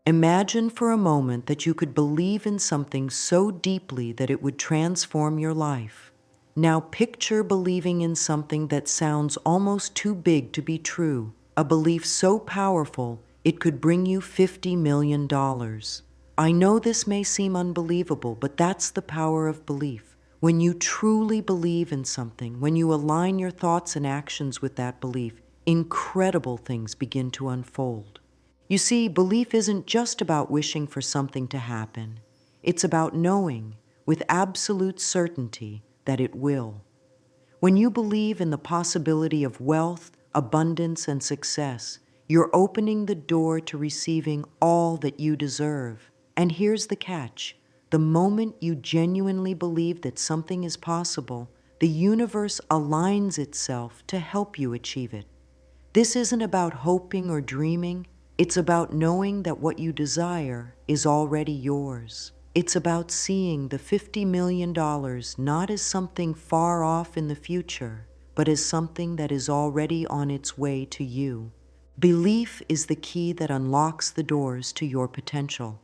Imagine for a moment that you could believe in something so deeply that it would transform your life. Now picture believing in something that sounds almost too big to be true, a belief so powerful it could bring you $50 million. I know this may seem unbelievable, but that's the power of belief. When you truly believe in something, when you align your thoughts and actions with that belief, incredible things begin to unfold. You see, belief isn't just about wishing for something to happen. It's about knowing with absolute certainty that it will. When you believe in the possibility of wealth, abundance, and success, you're opening the door to receiving all that you deserve. And here's the catch. The moment you genuinely believe that something is possible, the universe aligns itself to help you achieve it. This isn't about hoping or dreaming. It's about knowing that what you desire is already yours. It's about seeing the $50 million not as something far off in the future, but as something that is already on its way to you. Belief is the key that unlocks the doors to your potential.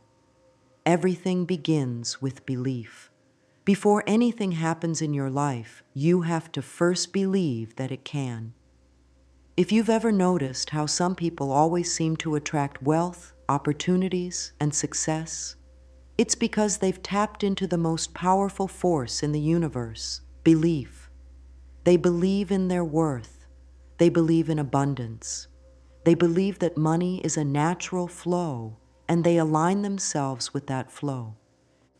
Everything begins with belief. Before anything happens in your life, you have to first believe that it can. If you've ever noticed how some people always seem to attract wealth, opportunities, and success, it's because they've tapped into the most powerful force in the universe, belief. They believe in their worth. They believe in abundance. They believe that money is a natural flow, and they align themselves with that flow.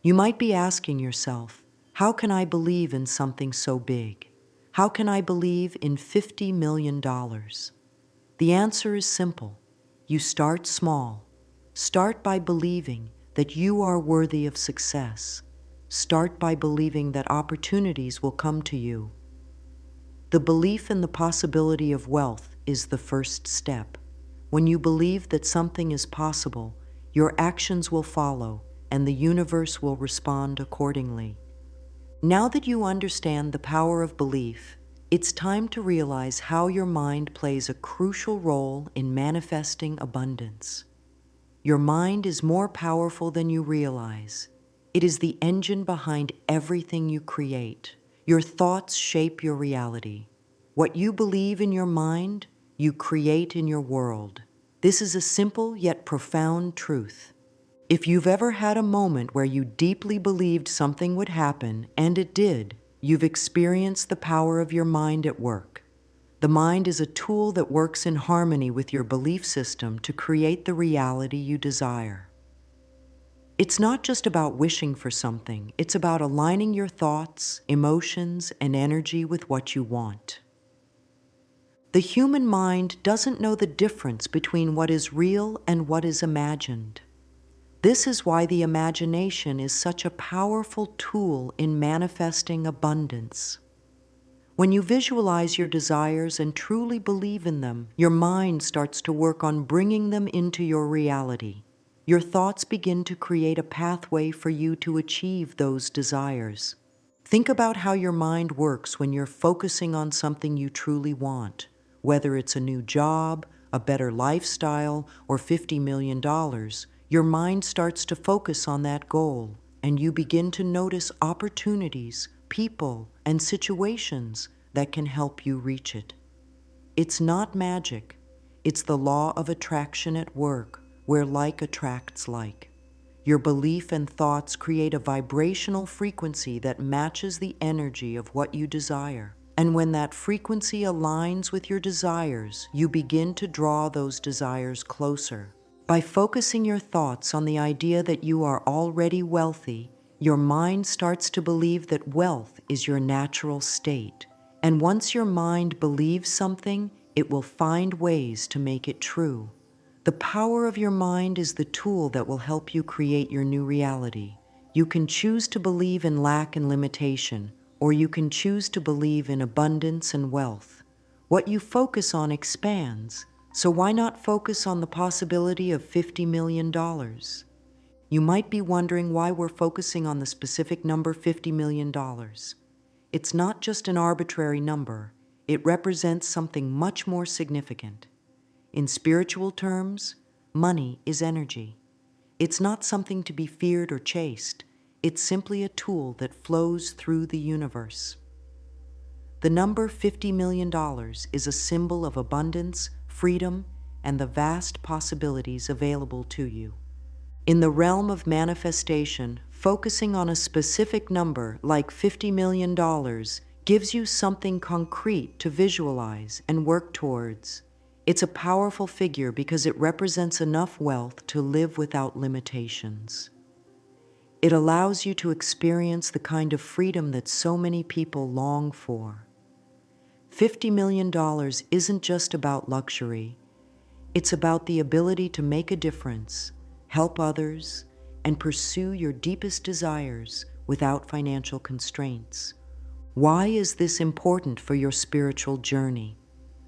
You might be asking yourself, how can I believe in something so big? How can I believe in $50 million? The answer is simple. You start small. Start by believing that you are worthy of success. Start by believing that opportunities will come to you. The belief in the possibility of wealth is the first step. When you believe that something is possible, your actions will follow, and the universe will respond accordingly. Now that you understand the power of belief, it's time to realize how your mind plays a crucial role in manifesting abundance. Your mind is more powerful than you realize. It is the engine behind everything you create. Your thoughts shape your reality. What you believe in your mind, you create in your world. This is a simple yet profound truth. If you've ever had a moment where you deeply believed something would happen, and it did, you've experienced the power of your mind at work. The mind is a tool that works in harmony with your belief system to create the reality you desire. It's not just about wishing for something, it's about aligning your thoughts, emotions, and energy with what you want. The human mind doesn't know the difference between what is real and what is imagined. This is why the imagination is such a powerful tool in manifesting abundance. When you visualize your desires and truly believe in them, your mind starts to work on bringing them into your reality. Your thoughts begin to create a pathway for you to achieve those desires. Think about how your mind works when you're focusing on something you truly want, whether it's a new job, a better lifestyle, or $50 million. Your mind starts to focus on that goal, and you begin to notice opportunities, people, and situations that can help you reach it. It's not magic. It's the law of attraction at work, where like attracts like. Your belief and thoughts create a vibrational frequency that matches the energy of what you desire. And when that frequency aligns with your desires, you begin to draw those desires closer. By focusing your thoughts on the idea that you are already wealthy, your mind starts to believe that wealth is your natural state. And once your mind believes something, it will find ways to make it true. The power of your mind is the tool that will help you create your new reality. You can choose to believe in lack and limitation, or you can choose to believe in abundance and wealth. What you focus on expands. So why not focus on the possibility of $50 million? You might be wondering why we're focusing on the specific number $50 million. It's not just an arbitrary number. It represents something much more significant. In spiritual terms, money is energy. It's not something to be feared or chased. It's simply a tool that flows through the universe. The number $50 million is a symbol of abundance, freedom, and the vast possibilities available to you. In the realm of manifestation, focusing on a specific number like $50 million gives you something concrete to visualize and work towards. It's a powerful figure because it represents enough wealth to live without limitations. It allows you to experience the kind of freedom that so many people long for. $50 million isn't just about luxury. It's about the ability to make a difference, help others, and pursue your deepest desires without financial constraints. Why is this important for your spiritual journey?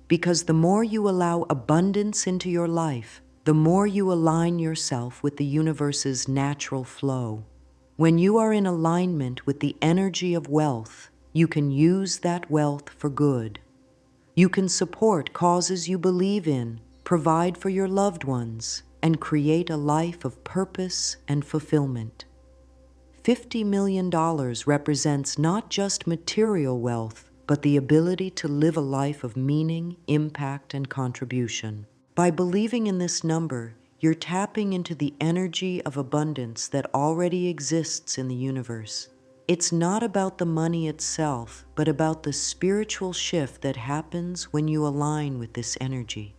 Because the more you allow abundance into your life, the more you align yourself with the universe's natural flow. When you are in alignment with the energy of wealth, you can use that wealth for good. You can support causes you believe in, provide for your loved ones, and create a life of purpose and fulfillment. $50 million represents not just material wealth, but the ability to live a life of meaning, impact, and contribution. By believing in this number, you're tapping into the energy of abundance that already exists in the universe. It's not about the money itself, but about the spiritual shift that happens when you align with this energy.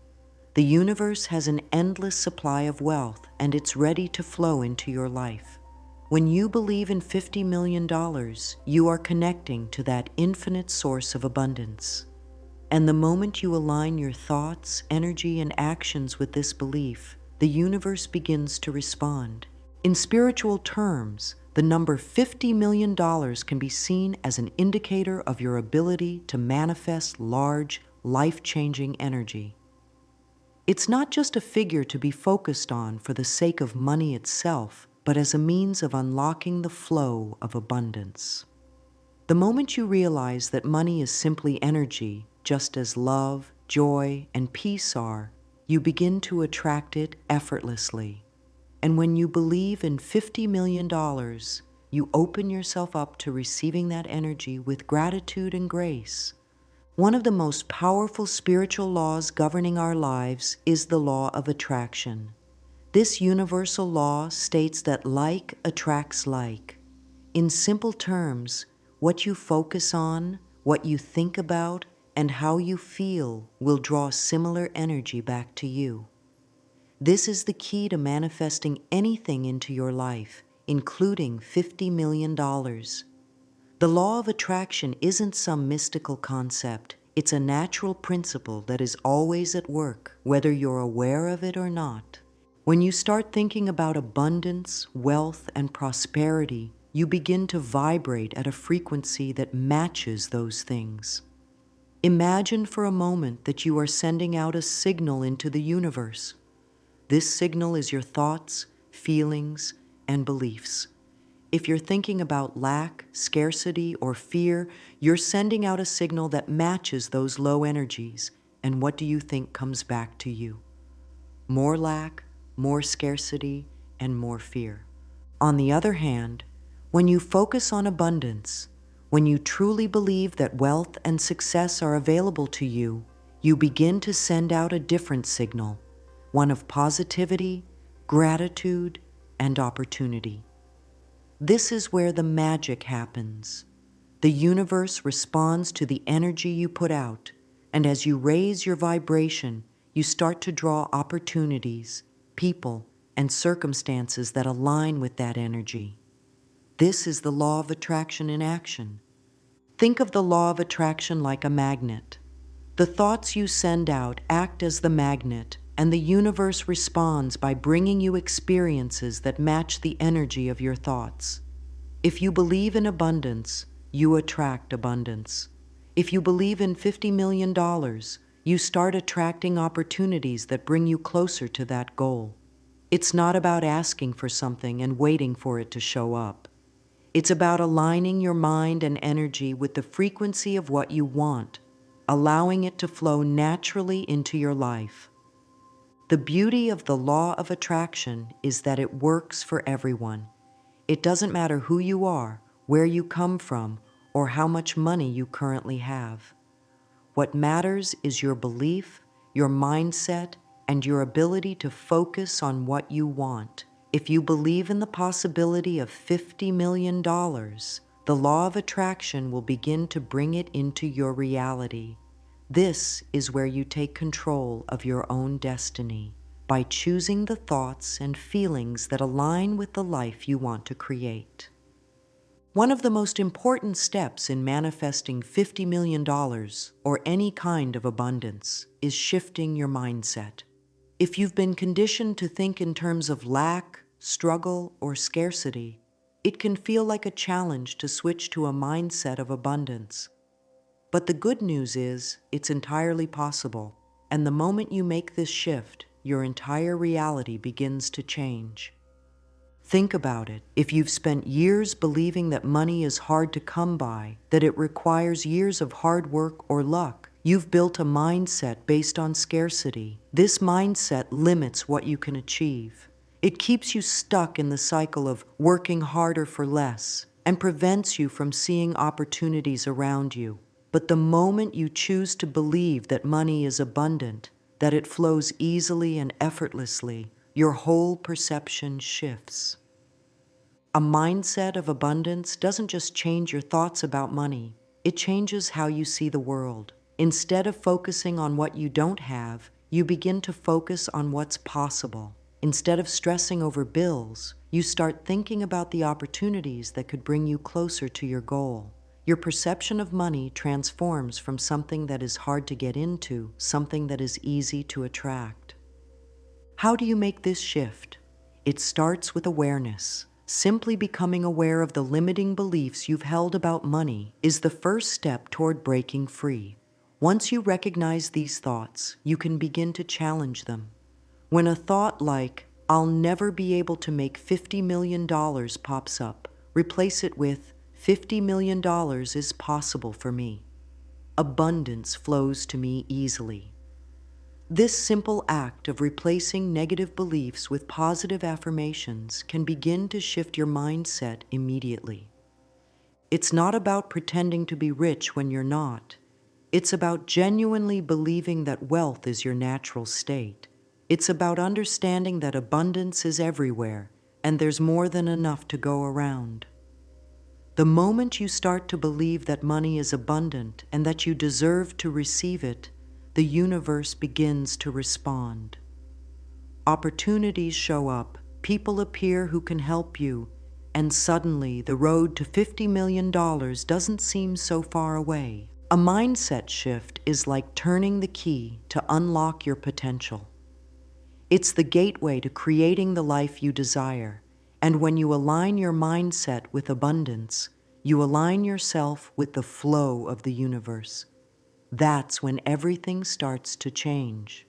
The universe has an endless supply of wealth, and it's ready to flow into your life. When you believe in $50 million, you are connecting to that infinite source of abundance. And the moment you align your thoughts, energy, and actions with this belief, the universe begins to respond. In spiritual terms, the number $50 million can be seen as an indicator of your ability to manifest large, life-changing energy. It's not just a figure to be focused on for the sake of money itself, but as a means of unlocking the flow of abundance. The moment you realize that money is simply energy, just as love, joy, and peace are, you begin to attract it effortlessly. And when you believe in $50 million, you open yourself up to receiving that energy with gratitude and grace. One of the most powerful spiritual laws governing our lives is the law of attraction. This universal law states that like attracts like. In simple terms, what you focus on, what you think about, and how you feel will draw similar energy back to you. This is the key to manifesting anything into your life, including $50 million. The law of attraction isn't some mystical concept. It's a natural principle that is always at work, whether you're aware of it or not. When you start thinking about abundance, wealth, and prosperity, you begin to vibrate at a frequency that matches those things. Imagine for a moment that you are sending out a signal into the universe. This signal is your thoughts, feelings, and beliefs. If you're thinking about lack, scarcity, or fear, you're sending out a signal that matches those low energies. And what do you think comes back to you? More lack, more scarcity, and more fear. On the other hand, when you focus on abundance, when you truly believe that wealth and success are available to you, you begin to send out a different signal, one of positivity, gratitude, and opportunity. This is where the magic happens. The universe responds to the energy you put out, and as you raise your vibration, you start to draw opportunities, people, and circumstances that align with that energy. This is the law of attraction in action. Think of the law of attraction like a magnet. The thoughts you send out act as the magnet, and the universe responds by bringing you experiences that match the energy of your thoughts. If you believe in abundance, you attract abundance. If you believe in $50 million, you start attracting opportunities that bring you closer to that goal. It's not about asking for something and waiting for it to show up. It's about aligning your mind and energy with the frequency of what you want, allowing it to flow naturally into your life. The beauty of the law of attraction is that it works for everyone. It doesn't matter who you are, where you come from, or how much money you currently have. What matters is your belief, your mindset, and your ability to focus on what you want. If you believe in the possibility of $50 million, the law of attraction will begin to bring it into your reality. This is where you take control of your own destiny by choosing the thoughts and feelings that align with the life you want to create. One of the most important steps in manifesting $50 million or any kind of abundance is shifting your mindset. If you've been conditioned to think in terms of lack, struggle, or scarcity, it can feel like a challenge to switch to a mindset of abundance. But the good news is it's entirely possible, and the moment you make this shift, your entire reality begins to change. Think about it. If you've spent years believing that money is hard to come by, that it requires years of hard work or luck, you've built a mindset based on scarcity. This mindset limits what you can achieve. It keeps you stuck in the cycle of working harder for less and prevents you from seeing opportunities around you. But the moment you choose to believe that money is abundant, that it flows easily and effortlessly, your whole perception shifts. A mindset of abundance doesn't just change your thoughts about money, it changes how you see the world. Instead of focusing on what you don't have, you begin to focus on what's possible. Instead of stressing over bills, you start thinking about the opportunities that could bring you closer to your goal. Your perception of money transforms from something that is hard to get into, something that is easy to attract. How do you make this shift? It starts with awareness. Simply becoming aware of the limiting beliefs you've held about money is the first step toward breaking free. Once you recognize these thoughts, you can begin to challenge them. When a thought like, "I'll never be able to make $50 million" pops up, replace it with, "$50 million is possible for me. Abundance flows to me easily." This simple act of replacing negative beliefs with positive affirmations can begin to shift your mindset immediately. It's not about pretending to be rich when you're not. It's about genuinely believing that wealth is your natural state. It's about understanding that abundance is everywhere, and there's more than enough to go around. The moment you start to believe that money is abundant and that you deserve to receive it, the universe begins to respond. Opportunities show up, people appear who can help you, and suddenly the road to $50 million doesn't seem so far away. A mindset shift is like turning the key to unlock your potential. It's the gateway to creating the life you desire, and when you align your mindset with abundance, you align yourself with the flow of the universe. That's when everything starts to change.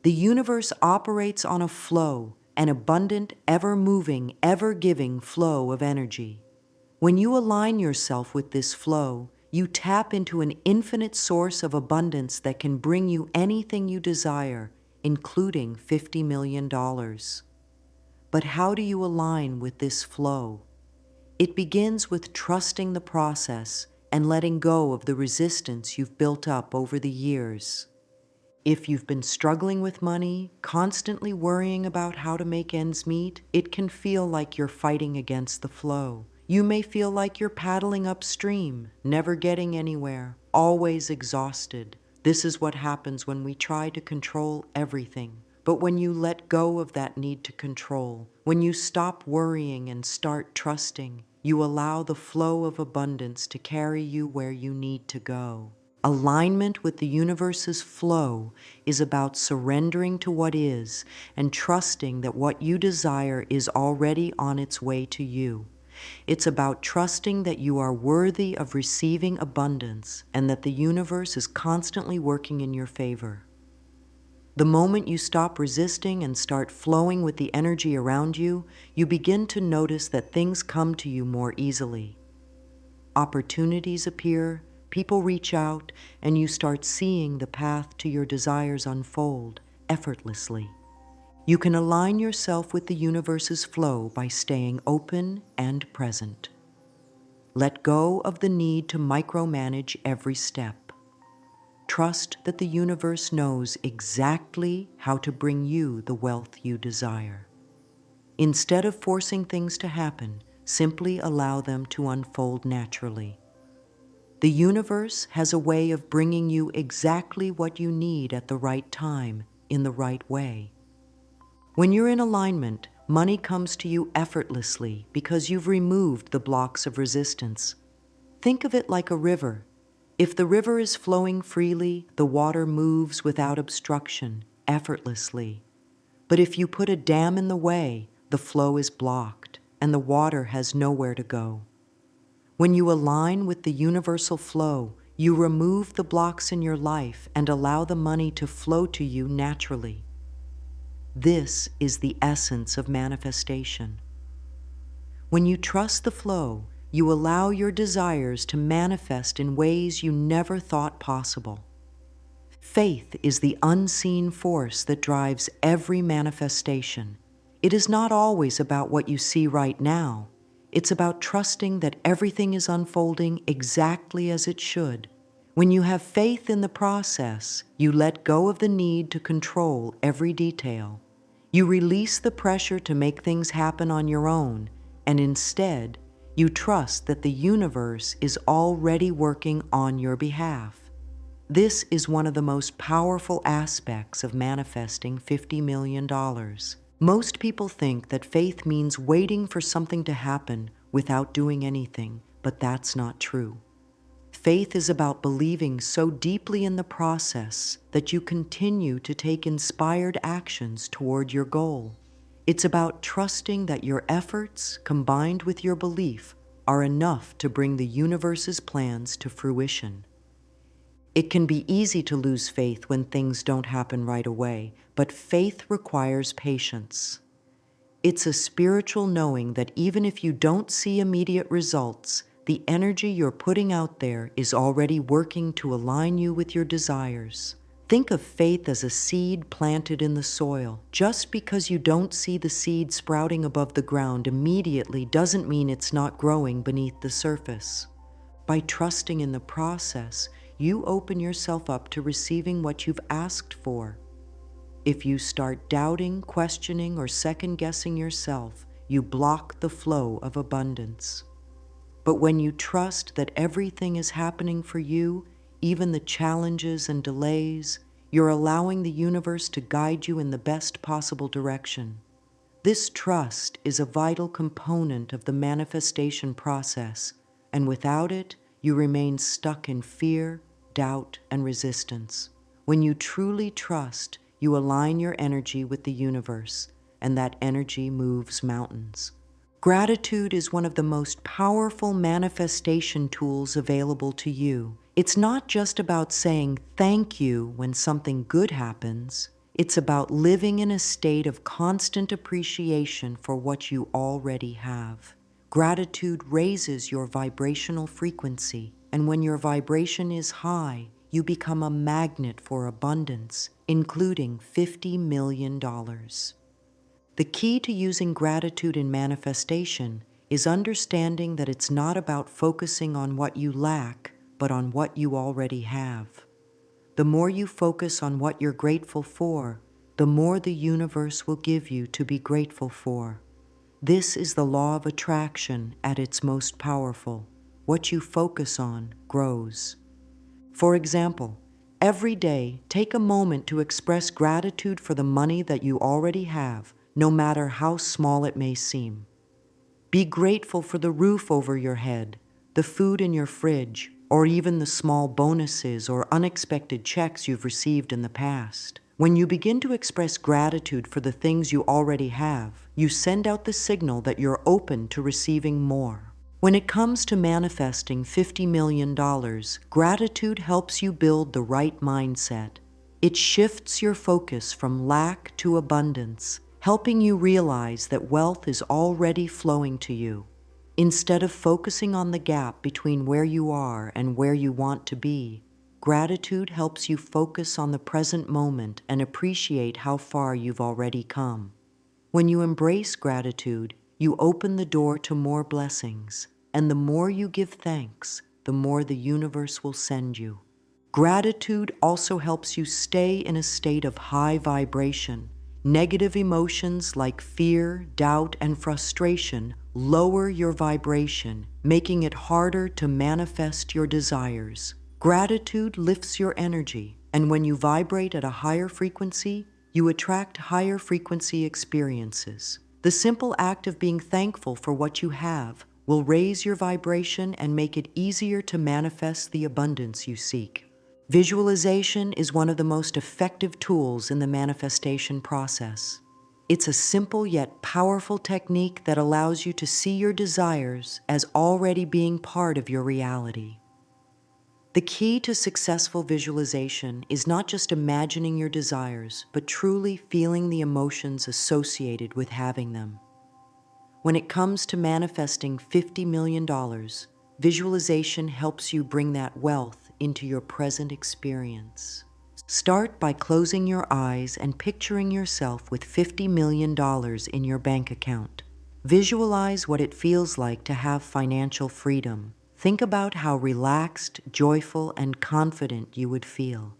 The universe operates on a flow, an abundant, ever-moving, ever-giving flow of energy. When you align yourself with this flow, you tap into an infinite source of abundance that can bring you anything you desire, including $50 million. But how do you align with this flow? It begins with trusting the process and letting go of the resistance you've built up over the years. If you've been struggling with money, constantly worrying about how to make ends meet, it can feel like you're fighting against the flow. You may feel like you're paddling upstream, never getting anywhere, always exhausted. This is what happens when we try to control everything. But when you let go of that need to control, when you stop worrying and start trusting, you allow the flow of abundance to carry you where you need to go. Alignment with the universe's flow is about surrendering to what is and trusting that what you desire is already on its way to you. It's about trusting that you are worthy of receiving abundance and that the universe is constantly working in your favor. The moment you stop resisting and start flowing with the energy around you, you begin to notice that things come to you more easily. Opportunities appear, people reach out, and you start seeing the path to your desires unfold. effortlessly. You can align yourself with the universe's flow by staying open and present. Let go of the need to micromanage every step. Trust that the universe knows exactly how to bring you the wealth you desire. Instead of forcing things to happen, simply allow them to unfold naturally. The universe has a way of bringing you exactly what you need at the right time, in the right way. When you're in alignment, money comes to you effortlessly because you've removed the blocks of resistance. Think of it like a river. If the river is flowing freely, the water moves without obstruction, effortlessly. But if you put a dam in the way, the flow is blocked, and the water has nowhere to go. When you align with the universal flow, you remove the blocks in your life and allow the money to flow to you naturally. This is the essence of manifestation. When you trust the flow, you allow your desires to manifest in ways you never thought possible. Faith is the unseen force that drives every manifestation. It is not always about what you see right now. It's about trusting that everything is unfolding exactly as it should. When you have faith in the process, you let go of the need to control every detail. You release the pressure to make things happen on your own, and instead, you trust that the universe is already working on your behalf. This is one of the most powerful aspects of manifesting $50 million. Most people think that faith means waiting for something to happen without doing anything, but that's not true. Faith is about believing so deeply in the process that you continue to take inspired actions toward your goal. It's about trusting that your efforts, combined with your belief, are enough to bring the universe's plans to fruition. It can be easy to lose faith when things don't happen right away, but faith requires patience. It's a spiritual knowing that even if you don't see immediate results, the energy you're putting out there is already working to align you with your desires. Think of faith as a seed planted in the soil. Just because you don't see the seed sprouting above the ground immediately doesn't mean it's not growing beneath the surface. By trusting in the process, you open yourself up to receiving what you've asked for. If you start doubting, questioning, or second-guessing yourself, you block the flow of abundance. But when you trust that everything is happening for you, even the challenges and delays, you're allowing the universe to guide you in the best possible direction. This trust is a vital component of the manifestation process, and without it, you remain stuck in fear, doubt, and resistance. When you truly trust, you align your energy with the universe, and that energy moves mountains. Gratitude is one of the most powerful manifestation tools available to you. It's not just about saying thank you when something good happens. It's about living in a state of constant appreciation for what you already have. Gratitude raises your vibrational frequency, and when your vibration is high, you become a magnet for abundance, including $50 million. The key to using gratitude in manifestation is understanding that it's not about focusing on what you lack, but on what you already have. The more you focus on what you're grateful for, the more the universe will give you to be grateful for. This is the law of attraction at its most powerful. What you focus on grows. For example, every day, take a moment to express gratitude for the money that you already have, no matter how small it may seem. Be grateful for the roof over your head, the food in your fridge, or even the small bonuses or unexpected checks you've received in the past. When you begin to express gratitude for the things you already have, you send out the signal that you're open to receiving more. When it comes to manifesting $50 million, gratitude helps you build the right mindset. It shifts your focus from lack to abundance, helping you realize that wealth is already flowing to you. Instead of focusing on the gap between where you are and where you want to be, gratitude helps you focus on the present moment and appreciate how far you've already come. When you embrace gratitude, you open the door to more blessings, and the more you give thanks, the more the universe will send you. Gratitude also helps you stay in a state of high vibration. Negative emotions like fear, doubt, and frustration lower your vibration, making it harder to manifest your desires. Gratitude lifts your energy, and when you vibrate at a higher frequency, you attract higher frequency experiences. The simple act of being thankful for what you have will raise your vibration and make it easier to manifest the abundance you seek. Visualization is one of the most effective tools in the manifestation process. It's a simple yet powerful technique that allows you to see your desires as already being part of your reality. The key to successful visualization is not just imagining your desires, but truly feeling the emotions associated with having them. When it comes to manifesting $50 million, visualization helps you bring that wealth into your present experience. Start by closing your eyes and picturing yourself with $50 million in your bank account. Visualize what it feels like to have financial freedom. Think about how relaxed, joyful, and confident you would feel.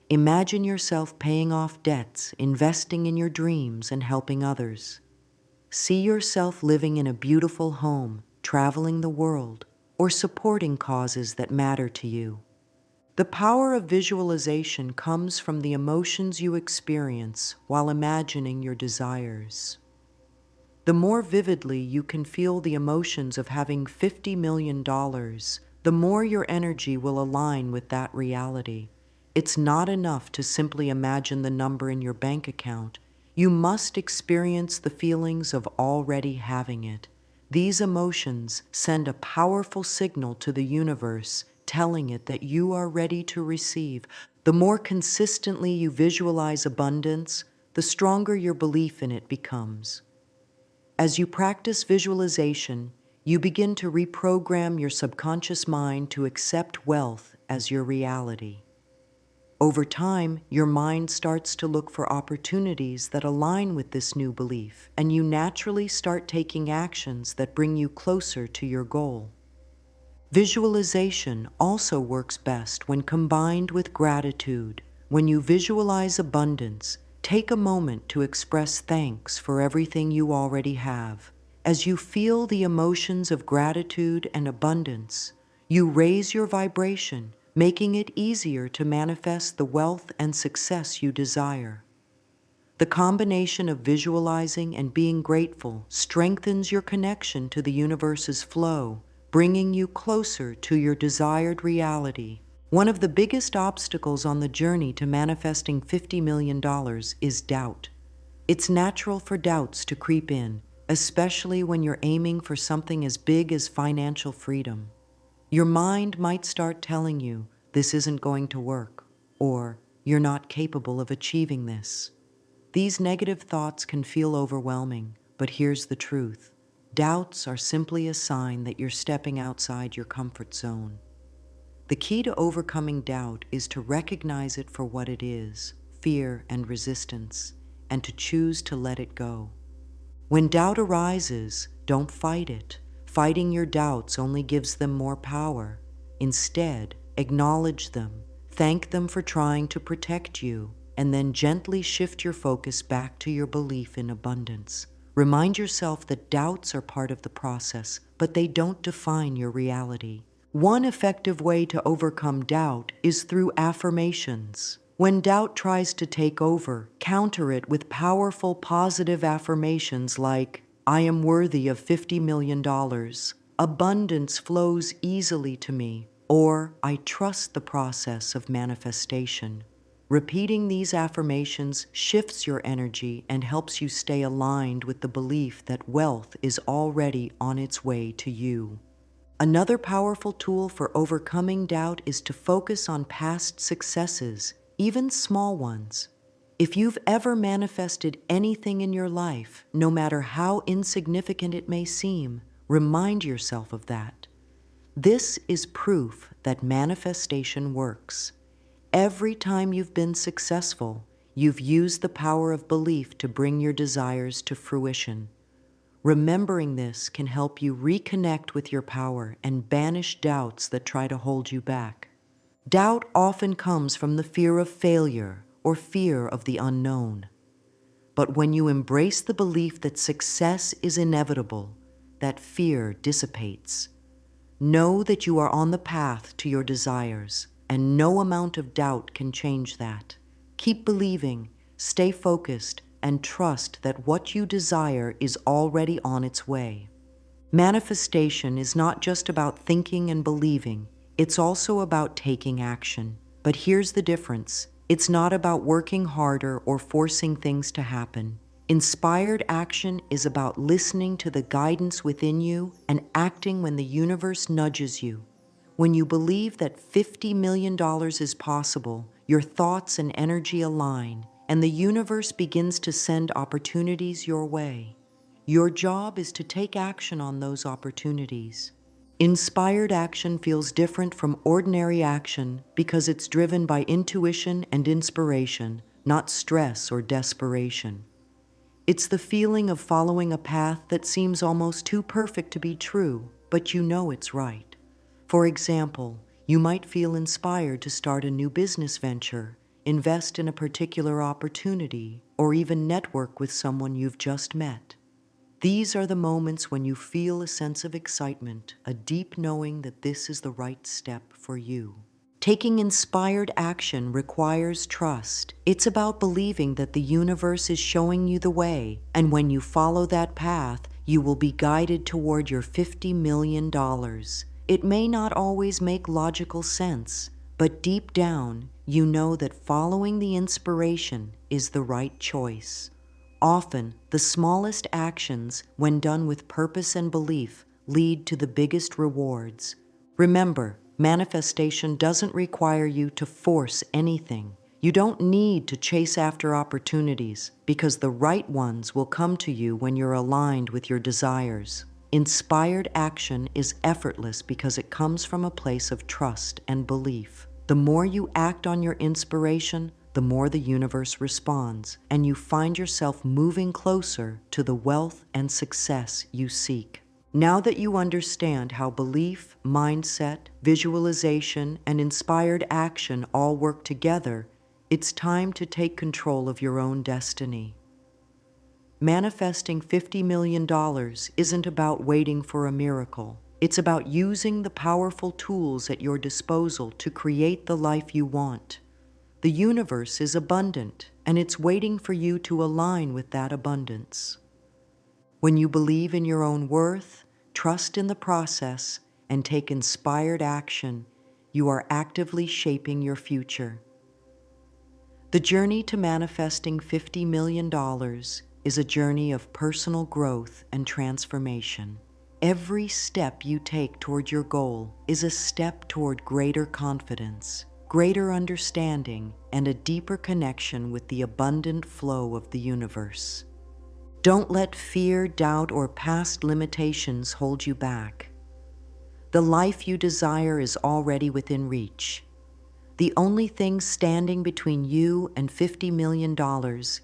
Imagine yourself paying off debts, investing in your dreams, and helping others. See yourself living in a beautiful home, traveling the world, or supporting causes that matter to you. The power of visualization comes from the emotions you experience while imagining your desires. The more vividly you can feel the emotions of having $50 million, the more your energy will align with that reality. It's not enough to simply imagine the number in your bank account. You must experience the feelings of already having it. These emotions send a powerful signal to the universe, telling it that you are ready to receive. The more consistently you visualize abundance, the stronger your belief in it becomes. As you practice visualization, you begin to reprogram your subconscious mind to accept wealth as your reality. Over time, your mind starts to look for opportunities that align with this new belief, and you naturally start taking actions that bring you closer to your goal. Visualization also works best when combined with gratitude. When you visualize abundance, take a moment to express thanks for everything you already have. As you feel the emotions of gratitude and abundance, you raise your vibration, making it easier to manifest the wealth and success you desire. The combination of visualizing and being grateful strengthens your connection to the universe's flow, bringing you closer to your desired reality. One of the biggest obstacles on the journey to manifesting $50 million is doubt. It's natural for doubts to creep in, especially when you're aiming for something as big as financial freedom. Your mind might start telling you, this isn't going to work, or you're not capable of achieving this. These negative thoughts can feel overwhelming, but here's the truth. Doubts are simply a sign that you're stepping outside your comfort zone. The key to overcoming doubt is to recognize it for what it is, fear and resistance, and to choose to let it go. When doubt arises, don't fight it. Fighting your doubts only gives them more power. Instead, acknowledge them, thank them for trying to protect you, and then gently shift your focus back to your belief in abundance. Remind yourself that doubts are part of the process, but they don't define your reality. One effective way to overcome doubt is through affirmations. When doubt tries to take over, counter it with powerful positive affirmations like, I am worthy of $50 million, abundance flows easily to me, or I trust the process of manifestation. Repeating these affirmations shifts your energy and helps you stay aligned with the belief that wealth is already on its way to you. Another powerful tool for overcoming doubt is to focus on past successes, even small ones. If you've ever manifested anything in your life, no matter how insignificant it may seem, remind yourself of that. This is proof that manifestation works. Every time you've been successful, you've used the power of belief to bring your desires to fruition. Remembering this can help you reconnect with your power and banish doubts that try to hold you back. Doubt often comes from the fear of failure or fear of the unknown. But when you embrace the belief that success is inevitable, that fear dissipates. Know that you are on the path to your desires, and no amount of doubt can change that. Keep believing, stay focused, and trust that what you desire is already on its way. Manifestation is not just about thinking and believing, it's also about taking action. But here's the difference. It's not about working harder or forcing things to happen. Inspired action is about listening to the guidance within you and acting when the universe nudges you. When you believe that $50 million is possible, your thoughts and energy align, and the universe begins to send opportunities your way. Your job is to take action on those opportunities. Inspired action feels different from ordinary action because it's driven by intuition and inspiration, not stress or desperation. It's the feeling of following a path that seems almost too perfect to be true, but you know it's right. For example, you might feel inspired to start a new business venture, invest in a particular opportunity, or even network with someone you've just met. These are the moments when you feel a sense of excitement, a deep knowing that this is the right step for you. Taking inspired action requires trust. It's about believing that the universe is showing you the way, and when you follow that path, you will be guided toward your $50 million. It may not always make logical sense, but deep down, you know that following the inspiration is the right choice. Often, the smallest actions, when done with purpose and belief, lead to the biggest rewards. Remember, manifestation doesn't require you to force anything. You don't need to chase after opportunities because the right ones will come to you when you're aligned with your desires. Inspired action is effortless because it comes from a place of trust and belief. The more you act on your inspiration, the more the universe responds, and you find yourself moving closer to the wealth and success you seek. Now that you understand how belief, mindset, visualization, and inspired action all work together, it's time to take control of your own destiny. Manifesting $50 million isn't about waiting for a miracle. It's about using the powerful tools at your disposal to create the life you want. The universe is abundant, and it's waiting for you to align with that abundance. When you believe in your own worth, trust in the process, and take inspired action, you are actively shaping your future. The journey to manifesting $50 million is a journey of personal growth and transformation. Every step you take toward your goal is a step toward greater confidence, greater understanding, and a deeper connection with the abundant flow of the universe. Don't let fear, doubt, or past limitations hold you back. The life you desire is already within reach. The only thing standing between you and $50 million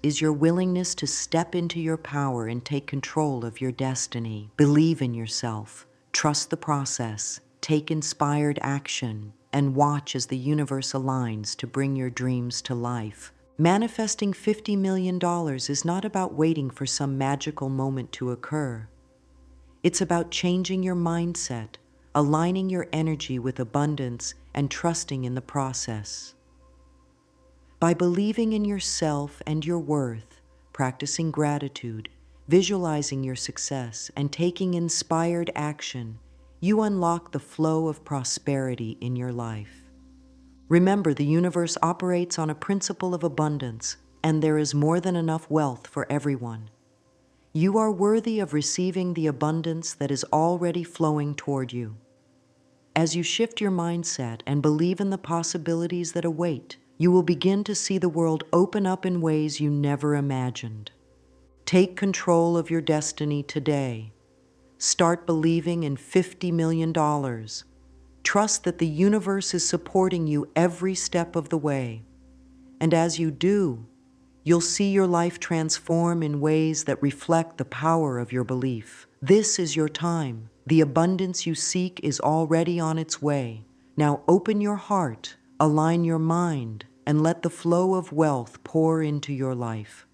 is your willingness to step into your power and take control of your destiny. Believe in yourself, trust the process, take inspired action, and watch as the universe aligns to bring your dreams to life. Manifesting $50 million is not about waiting for some magical moment to occur. It's about changing your mindset, aligning your energy with abundance, and trusting in the process. By believing in yourself and your worth, practicing gratitude, visualizing your success, and taking inspired action, you unlock the flow of prosperity in your life. Remember, the universe operates on a principle of abundance, and there is more than enough wealth for everyone. You are worthy of receiving the abundance that is already flowing toward you. As you shift your mindset and believe in the possibilities that await, you will begin to see the world open up in ways you never imagined. Take control of your destiny today. Start believing in $50 million. Trust that the universe is supporting you every step of the way. And as you do, you'll see your life transform in ways that reflect the power of your belief. This is your time. The abundance you seek is already on its way. Now open your heart, align your mind, and let the flow of wealth pour into your life.